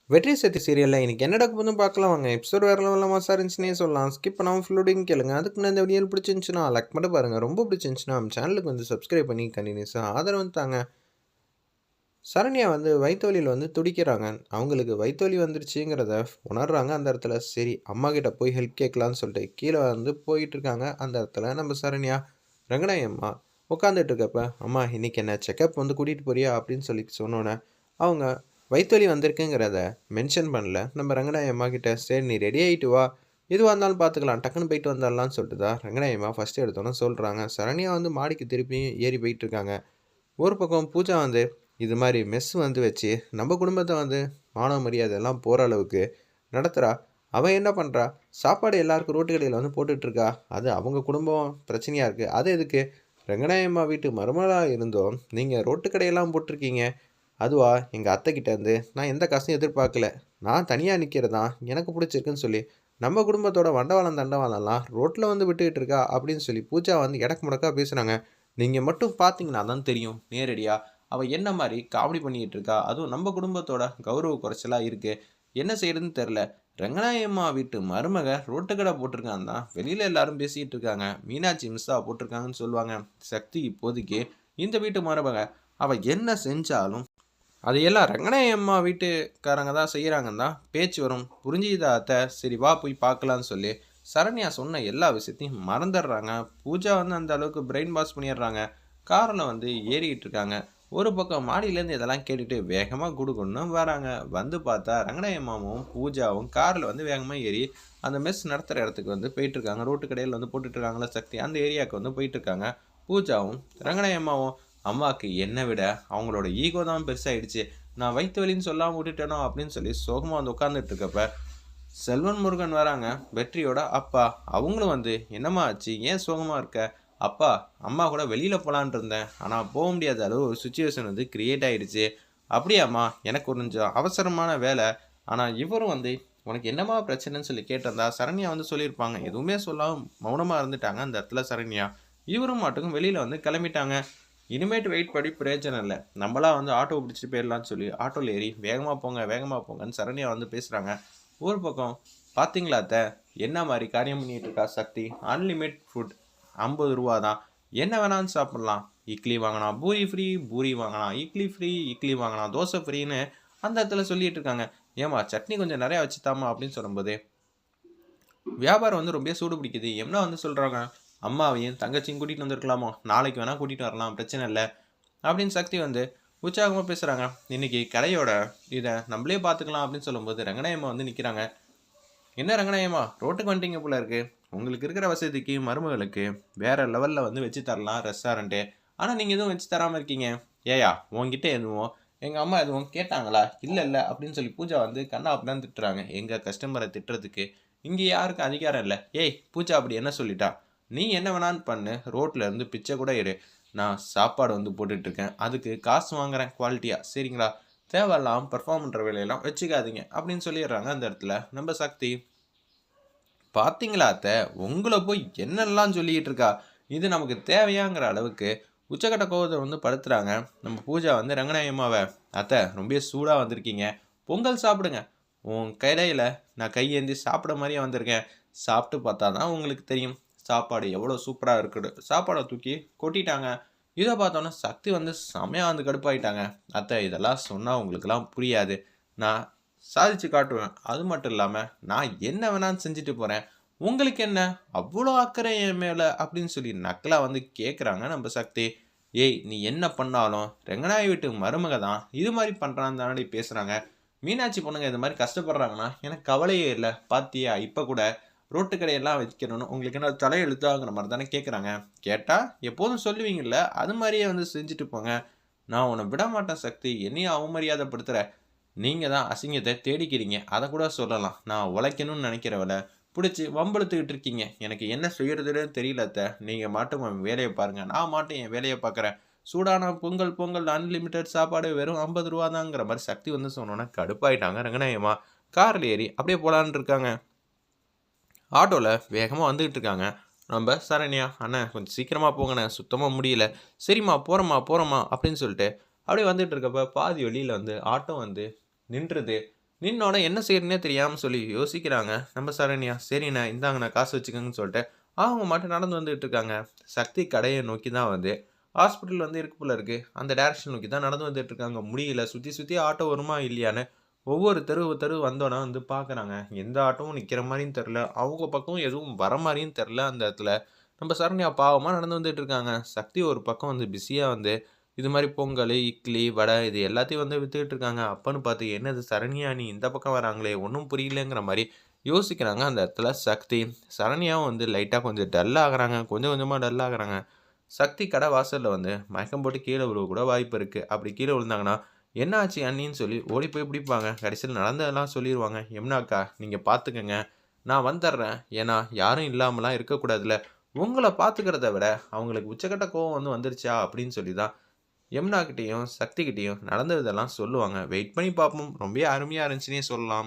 வெற்றி சத்தி சீரியல்ல இன்னைக்கு என்ன நடக்க போகுதுன்னு பார்க்கலாம் வாங்க. எபிசோட் வேற லெவல்ல மாசா இருந்துச்சுன்னே சொல்லலாம். ஸ்கிப் பண்ணாம ஃபுல்லோடையும் கேளுங்க. அதுக்கு முன்னாடி இந்த வீடியோ பிடிச்சிருந்துச்சுன்னா லைக் மட்டும் பாருங்க. ரொம்ப பிடிச்சிருந்துச்சுன்னா நம்ம சேனலுக்கு வந்து சப்ஸ்கிரைப் பண்ணி கண்டினியூஸா ஆதரவு தாங்க. சரண்யா வந்து வயித்து வலியில வந்து துடிக்கிறாங்க. அவங்களுக்கு வயித்து வலி வந்துருச்சுங்கிறத உணர்றாங்க அந்த இடத்துல. சரி அம்மா கிட்ட போய் ஹெல்ப் கேட்கலான்னு சொல்லிட்டு கீழே வந்து போயிட்டு இருக்காங்க. அந்த இடத்துல நம்ம சரண்யா ரங்கநாயகி அம்மா உட்காந்துட்டு இருக்கப்ப, அம்மா இன்னைக்கு என்ன செக்கப் வந்து கூட்டிகிட்டு போறியா அப்படின்னு சொல்லி சொன்னோன்னே அவங்க வயித்து வலி வந்திருக்குங்கிறத மென்ஷன் பண்ணல நம்ம ரங்கநாயகி அம்மா கிட்ட. சரி நீ ரெடி ஆகிட்டு வா, எதுவாக இருந்தாலும் பார்த்துக்கலாம், டக்குன்னு போயிட்டு வந்துடலாம்னு சொல்லிட்டு தான் ரங்கநாயகி அம்மா ஃபஸ்ட்டு எடுத்தோன்னே சொல்கிறாங்க. சரண்யா வந்து மாடிக்கு திருப்பியும் ஏறி போயிட்டு இருக்காங்க. ஒரு பக்கம் பூஜா வந்து இது மாதிரி மெஸ் வந்து வச்சு நம்ம குடும்பத்தை வந்து மான மரியாதை எல்லாம் போகிற அளவுக்கு நடத்துகிறா. அவன் என்ன பண்ணுறா, சாப்பாடு எல்லாருக்கும் ரோட்டு கடையில் வந்து போட்டுட்ருக்கா. அது அவங்க குடும்பம் பிரச்சனையாக இருக்குது. அது எதுக்கு ரங்கநாயம்மா வீட்டு மருமகளாக இருந்தோம் நீங்கள் ரோட்டு கடையெல்லாம் போட்டிருக்கீங்க. அதுவா எங்கள் அத்தைக்கிட்டேருந்து நான் எந்த காசையும் எதிர்பார்க்கல. நான் தனியாக நிற்கிறதான் எனக்கு பிடிச்சிருக்குன்னு சொல்லி நம்ம குடும்பத்தோட வண்டவாளம் தண்டவாளம்லாம் ரோட்டில் வந்து விட்டுக்கிட்டு இருக்கா அப்படின்னு சொல்லி பூஜா வந்து எடக்கு முடக்கா பேசுகிறாங்க. நீங்கள் மட்டும் பார்த்தீங்கன்னா தான் தெரியும் நேரடியாக அவள் என்ன மாதிரி காமெடி பண்ணிக்கிட்டு இருக்கா. அதுவும் நம்ம குடும்பத்தோட கௌரவ குறைச்சலாக இருக்குது. என்ன செய்யறதுன்னு தெரில. ரங்கநாயம்மா வீட்டு மருமக ரோட்டுக்கடை போட்டிருக்கான் தான் வெளியில் எல்லாரும் பேசிக்கிட்டு இருக்காங்க. மீனாட்சி மிஸ்ஸாக போட்டிருக்காங்கன்னு சொல்லுவாங்க. சக்தி இப்போதைக்கு இந்த வீட்டு மருமக அவள் என்ன செஞ்சாலும் அதையெல்லாம் ரங்கநாயம்மா வீட்டுக்காரங்க தான் செய்கிறாங்கன்னு தான் பேச்சு வரும். புரிஞ்சுதா அத்தை? சரி வா போய் பார்க்கலான்னு சொல்லி சரண்யா சொன்ன எல்லா விஷயத்தையும் மறந்துடுறாங்க. பூஜா வந்து அந்த அளவுக்கு பிரெயின் வாஷ் பண்ணிடுறாங்க. காரில் வந்து ஏறிக்கிட்டு இருக்காங்க. ஒரு பக்கம் மாடியிலேருந்து இதெல்லாம் கேட்டுட்டு வேகமாக குடுகுன்னு வராங்க. வந்து பார்த்தா ரங்கநாயம்மாவும் பூஜாவும் காரில் வந்து வேகமாக ஏறி அந்த மெஸ் நடத்துகிற இடத்துக்கு வந்து போயிட்டுருக்காங்க. ரோட்டு கடையில் வந்து போட்டுட்ருக்காங்களா சக்தி, அந்த ஏரியாவுக்கு வந்து போயிட்டுருக்காங்க. பூஜாவும் ரங்கநாயம்மாவும் அம்மாவுக்கு என்னை விட அவங்களோட ஈகோ தான் பெருசாகிடுச்சு, நான் வயிற்று வலின்னு சொல்லாமல் விட்டுட்டேனோ அப்படின்னு சொல்லி சோகமாக வந்து உட்காந்துட்டு இருக்கப்ப செல்வன் முருகன் வராங்க, வெற்றியோட அப்பா. அவங்களும் வந்து என்னம்மா ஆச்சு, ஏன் சோகமாக இருக்க? அப்பா அம்மா கூட வெளியில் போகலான் இருந்தேன், ஆனால் போக முடியாத அளவு ஒரு சுச்சுவேஷன் வந்து க்ரியேட் ஆகிடுச்சு. அப்படியாம்மா, எனக்கு கொஞ்சம் அவசரமான வேலை. ஆனால் இவரும் வந்து உனக்கு என்னம்மா பிரச்சனைன்னு சொல்லி கேட்டிருந்தா சரண்யா வந்து சொல்லியிருப்பாங்க. எதுவுமே சொல்லாமல் மௌனமாக இருந்துட்டாங்க அந்த இடத்துல சரண்யா. இவரும் மட்டும் வெளியில் வந்து கிளம்பிட்டாங்க. இனிமேட்டு வெயிட் பண்ணி பிரயோஜனம் இல்லை, நம்மளா வந்து ஆட்டோ பிடிச்சிட்டு போயிடலான்னு சொல்லி ஆட்டோவில் ஏறி வேகமாக போங்கன்னு சரண்யா வந்து பேசுகிறாங்க. ஒரு பக்கம் பார்த்தீங்களா அத்தை, என்ன மாதிரி காரியம் பண்ணிகிட்டு இருக்கா சக்தி. அன்லிமிட் ஃபுட் 50 ரூபா தான், என்ன வேணாலும் சாப்பிட்லாம். இட்லி வாங்கினா பூரி ஃப்ரீ, பூரி வாங்கினா இட்லி ஃப்ரீ, இட்லி வாங்கினா தோசை ஃப்ரீன்னு அந்த இடத்துல சொல்லிட்டு இருக்காங்க. ஏமா சட்னி கொஞ்சம் நிறையா வச்சுத்தாமா அப்படின்னு சொல்லும்போது வியாபாரம் வந்து ரொம்ப சூடு பிடிக்குது. என்ன வந்து சொல்கிறாங்க, அம்மாவையும் தங்கச்சியும் கூட்டிகிட்டு வந்துருக்கலாமோ, நாளைக்கு வேணால் கூட்டிகிட்டு வரலாம், பிரச்சனை இல்லை அப்படின்னு சக்தி வந்து உற்சாகமாக பேசுகிறாங்க. இன்றைக்கி கடையோட இதை நம்மளே பார்த்துக்கலாம் அப்படின்னு சொல்லும்போது ரங்கநாயம்மா வந்து நிற்கிறாங்க. என்ன ரங்கநாயம்மா, ரோட்டுக்கு வந்துட்டீங்க போல இருக்குது. உங்களுக்கு இருக்கிற வசதிக்கு மருமகளுக்கு வேறு லெவலில் வந்து வச்சு தரலாம் ரெஸ்டாரண்ட்டு, ஆனால் நீங்கள் எதுவும் வச்சு தராமல் இருக்கீங்க. ஏயா உங்ககிட்ட எதுவும் எங்கள் அம்மா எதுவும் கேட்டாங்களா? இல்லை இல்லை அப்படின்னு சொல்லி பூஜா வந்து கண்ணா அப்படிதான் திட்டுறாங்க. எங்கள் கஸ்டமரை திட்டுறதுக்கு இங்கே யாருக்கும் அதிகாரம் இல்லை. ஏய் பூஜா அப்படி என்ன சொல்லிட்டா? நீ என்ன வேணான்னு பண்ணு, ரோட்டில் இருந்து பிச்சை கூட இரு, நான் சாப்பாடு வந்து போட்டுட்ருக்கேன், அதுக்கு காசு வாங்குறேன் குவாலிட்டியாக, சரிங்களா? தேவையில்லாம் பர்ஃபார்ம் பண்ணுற வேலையெல்லாம் வச்சுக்காதீங்க அப்படின்னு சொல்லிடுறாங்க அந்த இடத்துல நம்ம சக்தி. பார்த்தீங்களா அத்தை, உங்களை போய் என்னெல்லாம் சொல்லிக்கிட்டு இருக்கா, இது நமக்கு தேவையாங்கிற அளவுக்கு உச்சக்கட்ட கோவத்தை வந்து படுத்துகிறாங்க நம்ம பூஜா வந்து ரங்கநாயம்மாவை. அத்தை ரொம்ப சூடாக வந்திருக்கீங்க, பொங்கல் சாப்பிடுங்க. உன் கடையில் நான் கையேந்தி சாப்பிட மாதிரியே வந்திருக்கேன், சாப்பிட்டு பார்த்தா தான் உங்களுக்கு தெரியும் சாப்பாடு எவ்வளோ சூப்பராக இருக்குது. சாப்பாடை தூக்கி கொட்டிட்டாங்க. இதை பார்த்தோன்னே சக்தி வந்து செமையாக வந்து கடுப்பாயிட்டாங்க. அத்தை இதெல்லாம் சொன்னால் உங்களுக்கெல்லாம் புரியாது, நான் சாதிச்சு காட்டுவேன். அது மட்டும் இல்லாமல் நான் என்ன வேணாலும் செஞ்சுட்டு போகிறேன், உங்களுக்கு என்ன அவ்வளோ அக்கறை என் மேலே அப்படின்னு சொல்லி நக்கலாக வந்து கேட்குறாங்க நம்ம சக்தி. ஏய் நீ என்ன பண்ணாலும் ரெங்கநாய வீட்டு மருமக தான் இது மாதிரி பண்ணுறான்னு தானடி பேசுகிறாங்க. மீனாட்சி பொண்ணுங்க இது மாதிரி கஷ்டப்படுறாங்கன்னா எனக்கு கவலையே இல்லை. பாத்தியா இப்போ கூட ரோட்டு கடையெல்லாம் வைக்கணும்னு உங்களுக்கு என்ன தலையெழுத்தாங்கிற மாதிரி தானே கேட்குறாங்க. கேட்டால் எப்போதும் சொல்லுவீங்கள்ல, அது மாதிரியே வந்து செஞ்சுட்டு போங்க. நான் உன்னை விட மாட்டேன் சக்தி, என்னையும் அவமரியாதைப்படுத்துகிற. நீங்கள் தான் அசிங்கத்தை தேடிக்கிறீங்க, அதை கூட சொல்லலாம். நான் உழைக்கணும்னு நினைக்கிறவளை பிடிச்சி வம்பெடுத்துக்கிட்டு இருக்கீங்க. எனக்கு என்ன செய்யறதுன்னு தெரியல அத்தை. நீங்கள் மாட்டும் உன் வேலையை பாருங்கள், நான் மாட்டும் என் வேலையை பார்க்குறேன். சூடான பொங்கல் பொங்கல் அன்லிமிட்டெட் சாப்பாடு வெறும் 50 ரூபா தாங்கிற மாதிரி சக்தி வந்து சொன்னோன்னா கடுப்பாயிட்டாங்க ரங்கநாயம்மா. காரில் ஏறி அப்படியே போகலான்னு இருக்காங்க. ஆட்டோவில் வேகமாக வந்துக்கிட்டு இருக்காங்க நம்ம சரண்யா. அண்ணன் கொஞ்சம் சீக்கிரமாக போங்கண்ணே, சுத்தமாக முடியல. சரிம்மா போகிறோம்மா அப்படின்னு சொல்லிட்டு அப்படியே வந்துட்டு இருக்கப்ப பாதி வழியில் வந்து ஆட்டோ வந்து நின்றுது. நின்னோனே என்ன செய்யறதுன்னே தெரியாம சொல்லி யோசிக்கிறாங்க நம்ம சரண்யா. சரிண்ணே இந்தாங்கண்ணா காசு வச்சுக்கோங்கன்னு சொல்லிட்டு, அவங்க மட்டும் நடந்து வந்துட்டு இருக்காங்க. சக்தி கடைய நோக்கி தான் வந்து ஹாஸ்பிட்டல் வந்து இருக்கு போல இருக்கு. அந்த டைரக்ஷன் நோக்கி தான் நடந்து வந்துட்டு இருக்காங்க. முடியல சுத்தி சுத்தி ஆட்டோ வருமா இல்லையான்னு ஒவ்வொரு தெரு வந்தோன வந்து பார்க்குறாங்க. எந்த ஆட்டோவும் நிக்கிற மாரியும் தெரியல. அவங்க பக்கம் எதுவும் வர மாரியும் தெரியல அந்த இடத்துல. நம்ம சரண்யா பாவமா நடந்து வந்துட்டு இருக்காங்க. சக்தி ஒரு பக்கம் வந்து பிஸியா வந்து இது மாரி பொங்கலு, இட்லி, வடை இது எல்லாத்தையும் வந்து வித்துக்கிட்டு இருக்காங்க. அப்பன்னு பார்த்து என்னது சரண்யா நீ இந்த பக்கம் வராங்களே! ஒண்ணும் புரியலங்கிற மாரி யோசிக்கிறாங்க அந்த இடத்துல சக்தி. சரண்யாவும் வந்து லைட்டா கொஞ்சம் டல் ஆகுறாங்க. கொஞ்சம் கொஞ்சமா டல் ஆகுறாங்க. சக்தி கடை வாசல்ல வந்து மயக்கம் போட்டு கீழ விழுவ கூட வாய்ப்பு இருக்கு. அப்படி கீழ விழுந்தாங்கன்னா, "என்ன ஆச்சு அண்ணின்னு?" சொல்லி ஓடி போய் பிடிப்பாங்க. கடைசியில நடந்ததெல்லாம் சொல்லிருவாங்க. "யமுனா அக்கா, நீங்க பார்த்துக்கங்க. நான் வந்துர்றேன். ஏன்னா, யாரும் இல்லாமலாம் இருக்கக்கூடாதுல்ல. உங்கள பார்த்துக்கிறத விட, அவங்களுக்கு உச்சக்கட்ட கோவம் வந்து வந்துருச்சா?" அப்படின்னு சொல்லி தான் யமுனா கிட்டயும், சக்தி கிட்டயும் நடந்ததெல்லாம் சொல்லுவாங்க. வெயிட் பண்ணி பார்ப்போம். ரொம்பவே அருமையா இருந்துச்சுன்னே சொல்லலாம்.